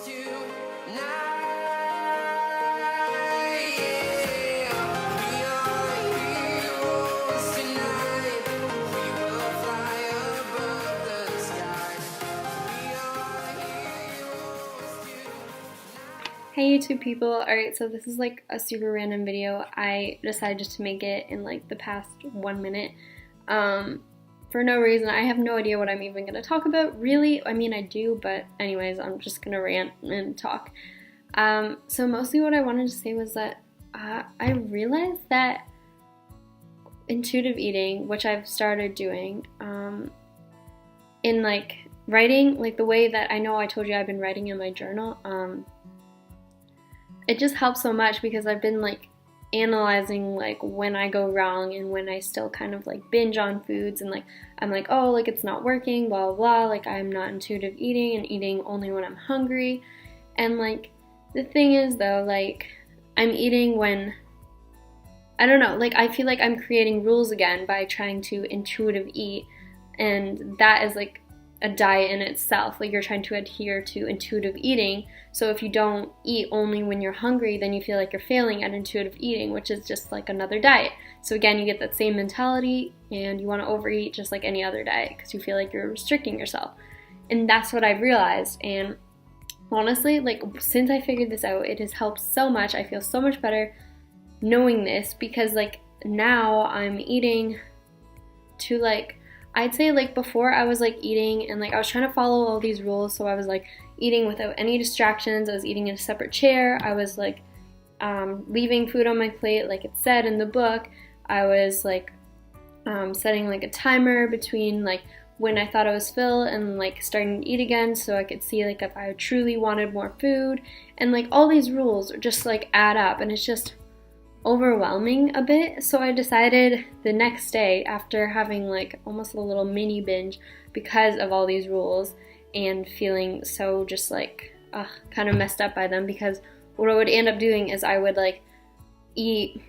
Hey YouTube people, alright, so this is like a super random video. I decided just to make it in like the past 1 minute for no reason. I have no idea what I'm even going to talk about, really. I mean, I do, but anyways, I'm just going to rant and talk. So mostly what I wanted to say was that I realized that intuitive eating, which I've started doing, in like writing, like the way that I know I told you I've been writing in my journal, it just helps so much because I've been like analyzing like when I go wrong and when I still kind of like binge on foods and like I'm like, oh, like it's not working, blah blah blah, like I'm not intuitive eating and eating only when I'm hungry. And like the thing is though, like I'm eating when, I don't know, like I feel like I'm creating rules again by trying to intuitive eat, and that is like a diet in itself. Like you're trying to adhere to intuitive eating. So if you don't eat only when you're hungry, then you feel like you're failing at intuitive eating, which is just like another diet. So again, you get that same mentality and you want to overeat just like any other diet because you feel like you're restricting yourself. And that's what I've realized. And honestly, like since I figured this out, it has helped so much. I feel so much better knowing this because like now I'm eating to like, I'd say like before I was like eating and like I was trying to follow all these rules, so I was like eating without any distractions. I was eating in a separate chair. I was like leaving food on my plate like it said in the book. I was like setting like a timer between like when I thought I was full and like starting to eat again so I could see like if I truly wanted more food, and like all these rules just like add up and it's just overwhelming a bit. So I decided the next day, after having like almost a little mini binge because of all these rules and feeling so just like kind of messed up by them, because what I would end up doing is I would like eat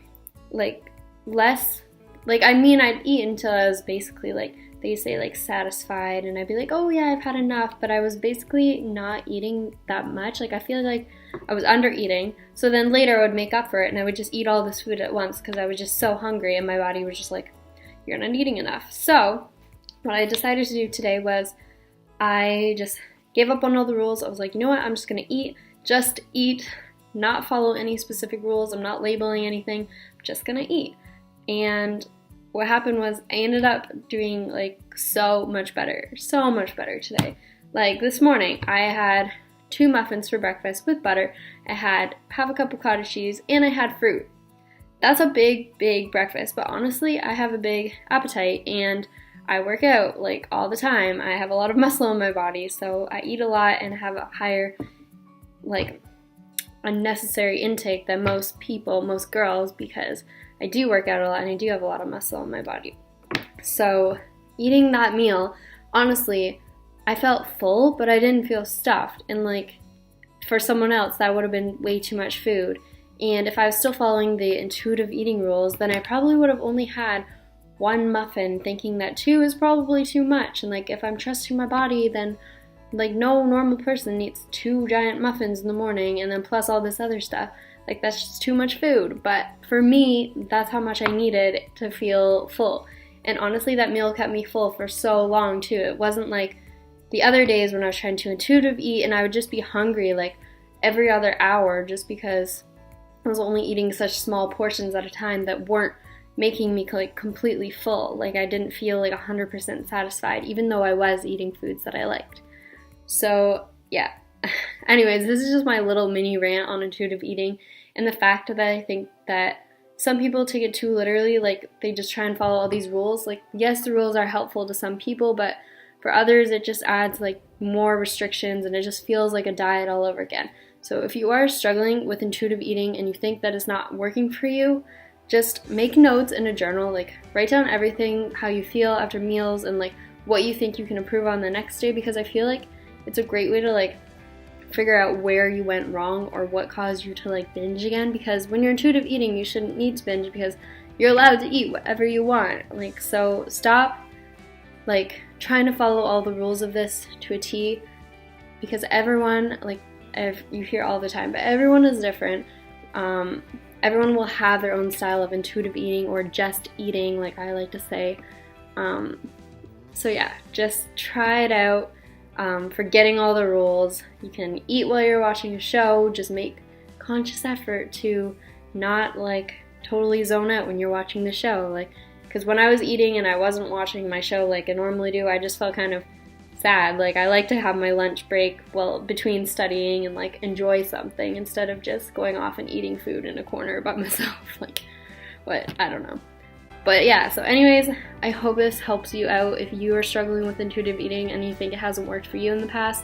like less, like I mean I'd eat until I was basically like, they say like satisfied, and I'd be like, oh yeah, I've had enough, but I was basically not eating that much. Like I feel like I was under eating, so then later I would make up for it and I would just eat all this food at once because I was just so hungry and my body was just like, you're not eating enough. So what I decided to do today was I just gave up on all the rules. I was like, you know what, I'm just gonna eat, just eat, not follow any specific rules. I'm not labeling anything, I'm just gonna eat. And what happened was I ended up doing like so much better today. Like this morning I had 2 muffins for breakfast with butter, I had half a cup of cottage cheese, and I had fruit. That's a big breakfast, but honestly I have a big appetite and I work out like all the time. I have a lot of muscle in my body, so I eat a lot and have a higher like unnecessary intake than most people, most girls, because I do work out a lot and I do have a lot of muscle in my body. So eating that meal, honestly, I felt full, but I didn't feel stuffed. And like for someone else, that would have been way too much food. And if I was still following the intuitive eating rules, then I probably would have only had 1 muffin, thinking that 2 is probably too much. And like if I'm trusting my body, then like no normal person eats 2 giant muffins in the morning and then plus all this other stuff. Like that's just too much food. But for me, that's how much I needed to feel full. And honestly, that meal kept me full for so long too. It wasn't like the other days when I was trying to intuitive eat and I would just be hungry like every other hour just because I was only eating such small portions at a time that weren't making me like completely full. Like I didn't feel like 100% satisfied, even though I was eating foods that I liked. So yeah. Anyways, this is just my little mini rant on intuitive eating and the fact that I think that some people take it too literally, like they just try and follow all these rules. Like yes, the rules are helpful to some people, but for others it just adds like more restrictions and it just feels like a diet all over again. So if you are struggling with intuitive eating and you think that it's not working for you, just make notes in a journal, like write down everything, how you feel after meals and like what you think you can improve on the next day, because I feel like it's a great way to like figure out where you went wrong or what caused you to like binge again, because when you're intuitive eating you shouldn't need to binge because you're allowed to eat whatever you want. Like so stop like trying to follow all the rules of this to a T, because everyone, like you hear all the time, but everyone is different. Everyone will have their own style of intuitive eating or just eating, like I like to say. So yeah, just try it out. Forgetting all the rules. You can eat while you're watching a show. Just make conscious effort to not like totally zone out when you're watching the show. Like, because when I was eating and I wasn't watching my show like I normally do, I just felt kind of sad. Like, I like to have my lunch break between studying and like enjoy something instead of just going off and eating food in a corner by myself. Like, what? I don't know. But yeah, so anyways, I hope this helps you out if you are struggling with intuitive eating and you think it hasn't worked for you in the past.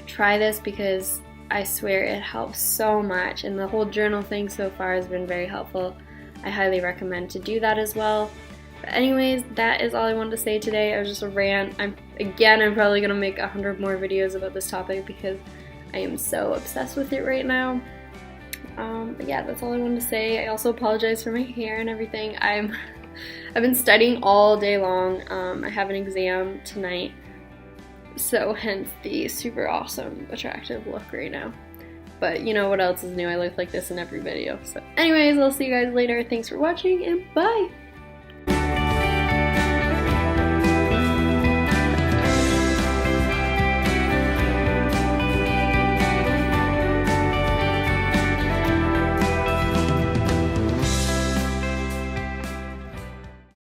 Try this because I swear it helps so much, and the whole journal thing so far has been very helpful. I highly recommend to do that as well. But anyways, that is all I wanted to say today. It was just a rant. I'm probably going to make 100 more videos about this topic because I am so obsessed with it right now. But yeah, that's all I wanted to say. I also apologize for my hair and everything. I've been studying all day long. I have an exam tonight, so hence the super awesome, attractive look right now. But you know what else is new? I look like this in every video. So anyways, I'll see you guys later. Thanks for watching, and bye!